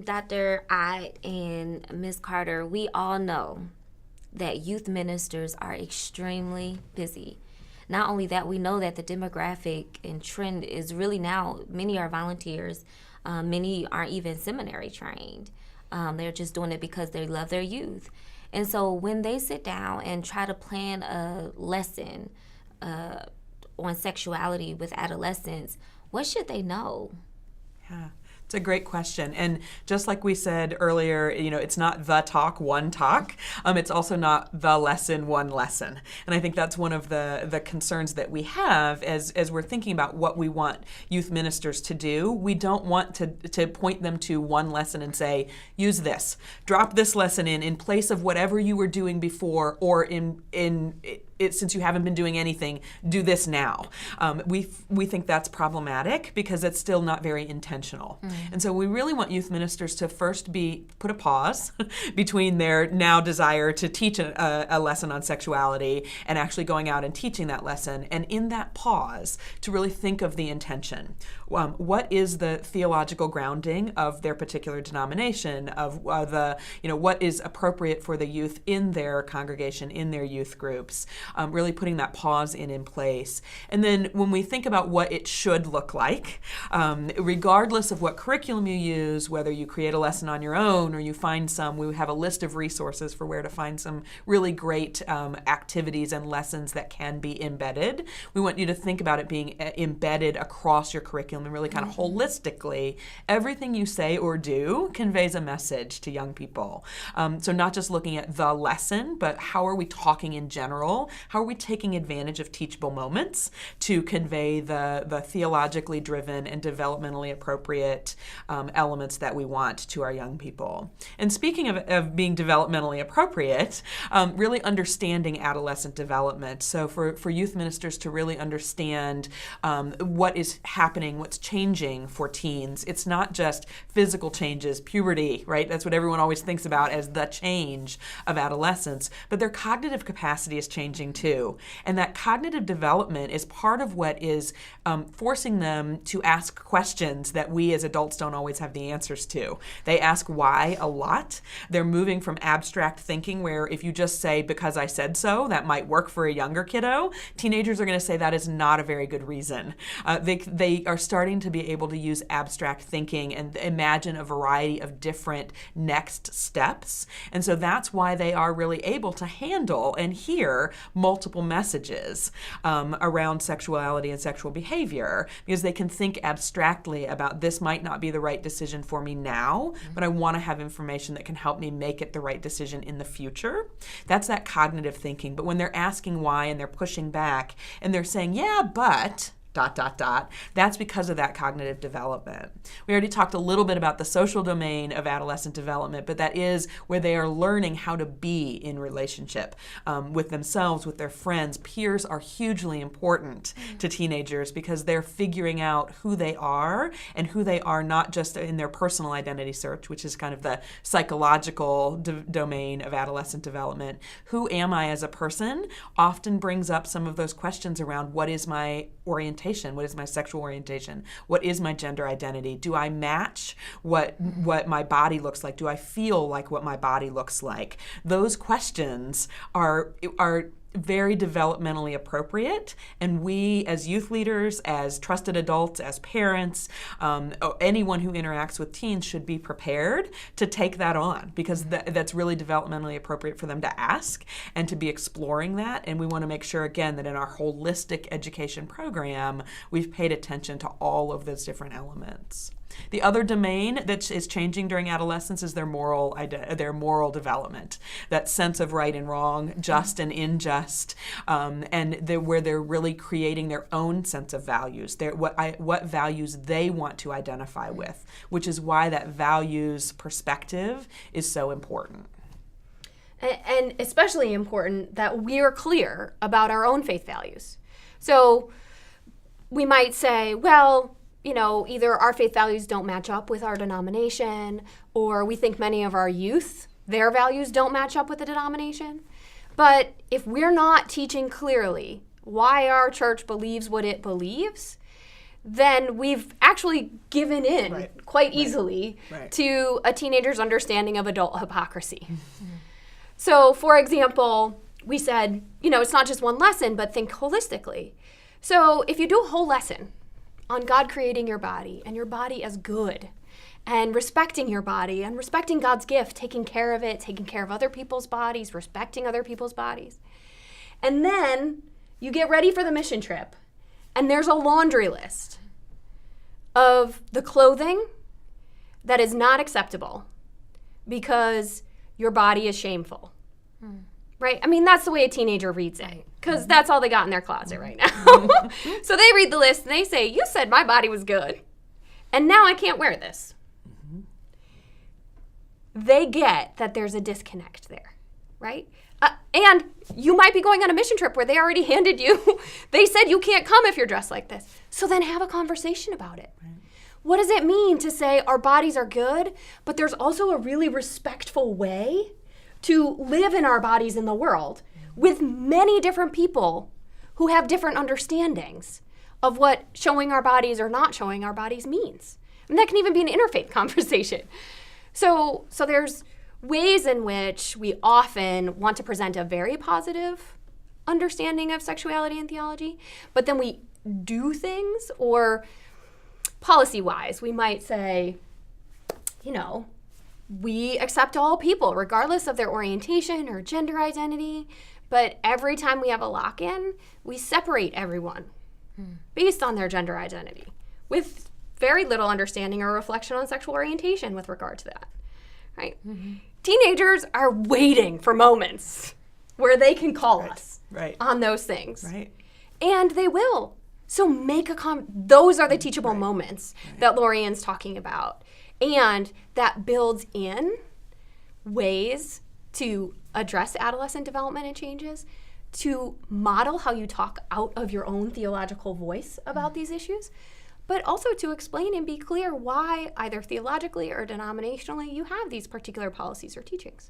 Dr. Ott and Ms. Carter, we all know that youth ministers are extremely busy. Not only that, we know that the demographic and trend is really now, many are volunteers, many aren't even seminary trained. They're just doing it because they love their youth. And so when they sit down and try to plan a lesson on sexuality with adolescents, what should they know? Yeah. It's a great question. And just like we said earlier, it's not the talk, one talk. It's also not the lesson, one lesson. And I think that's one of the concerns that we have as we're thinking about what we want youth ministers to do. We don't want to point them to one lesson and say, use this. Drop this lesson in place of whatever you were doing before, or since you haven't been doing anything, do this now. We think that's problematic because it's still not very intentional. And so we really want youth ministers to first put a pause between their now desire to teach a lesson on sexuality and actually going out and teaching that lesson. And in that pause, to really think of the intention. What is the theological grounding of their particular denomination, of what is appropriate for the youth in their congregation, in their youth groups? Really putting that pause in place. And then when we think about what it should look like, regardless of what curriculum you use, whether you create a lesson on your own or you find some, we have a list of resources for where to find some really great activities and lessons that can be embedded. We want you to think about it being embedded across your curriculum and really kind of holistically, everything you say or do conveys a message to young people. So not just looking at the lesson, but how are we talking in general? How are we taking advantage of teachable moments to convey the theologically driven and developmentally appropriate elements that we want to our young people? And speaking of being developmentally appropriate, really understanding adolescent development. So for youth ministers to really understand what is happening, what's changing for teens. It's not just physical changes, puberty, right? That's what everyone always thinks about as the change of adolescence, but their cognitive capacity is changing too. And that cognitive development is part of what is forcing them to ask questions that we as adults don't always have the answers to. They ask why a lot. They're moving from abstract thinking, where if you just say, because I said so, that might work for a younger kiddo. Teenagers are going to say that is not a very good reason. They are starting to be able to use abstract thinking and imagine a variety of different next steps. And so that's why they are really able to handle and hear multiple messages around sexuality and sexual behavior, because they can think abstractly about, this might not be the right decision for me now, but I want to have information that can help me make it the right decision in the future. That's that cognitive thinking. But when they're asking why and they're pushing back and they're saying, yeah, but... ... That's because of that cognitive development. We already talked a little bit about the social domain of adolescent development, but that is where they are learning how to be in relationship with themselves, with their friends. Peers are hugely important to teenagers because they're figuring out who they are and who they are, not just in their personal identity search, which is kind of the psychological domain of adolescent development. Who am I as a person often brings up some of those questions around, what is my orientation? What is my sexual orientation? What is my gender identity? Do I match what my body looks like? Do I feel like what my body looks like? Those questions are very developmentally appropriate, and we as youth leaders, as trusted adults, as parents, anyone who interacts with teens should be prepared to take that on, because that's really developmentally appropriate for them to ask and to be exploring that. And we want to make sure, again, that in our holistic education program, we've paid attention to all of those different elements. The other domain that is changing during adolescence is their moral development, that sense of right and wrong, just and unjust, where they're really creating their own sense of values, what values they want to identify with, which is why that values perspective is so important. And especially important that we are clear about our own faith values. So we might say, well, either our faith values don't match up with our denomination, or we think many of our youth, their values don't match up with the denomination. But if we're not teaching clearly why our church believes what it believes, then we've actually given in quite easily to a teenager's understanding of adult hypocrisy. So, for example, we said, it's not just one lesson, but think holistically. So if you do a whole lesson on God creating your body and your body as good and respecting your body and respecting God's gift, taking care of it, taking care of other people's bodies, respecting other people's bodies, and then you get ready for the mission trip and there's a laundry list of the clothing that is not acceptable because your body is shameful. Right? I mean, that's the way a teenager reads it, because that's all they got in their closet right now. So they read the list and they say, you said my body was good, and now I can't wear this. They get that there's a disconnect there, right? And you might be going on a mission trip where they already handed you, they said you can't come if you're dressed like this. So then have a conversation about it. Right. What does it mean to say our bodies are good, but there's also a really respectful way to live in our bodies in the world with many different people who have different understandings of what showing our bodies or not showing our bodies means. And that can even be an interfaith conversation. So there's ways in which we often want to present a very positive understanding of sexuality and theology, but then we do things, or policy-wise, we might say, we accept all people, regardless of their orientation or gender identity, but every time we have a lock-in, we separate everyone based on their gender identity, with very little understanding or reflection on sexual orientation with regard to that, right? Teenagers are waiting for moments where they can call us on those things. Right. And they will. So make those are the teachable moments that Lorien's talking about. And that builds in ways to address adolescent development and changes, to model how you talk out of your own theological voice about these issues, but also to explain and be clear why, either theologically or denominationally, you have these particular policies or teachings.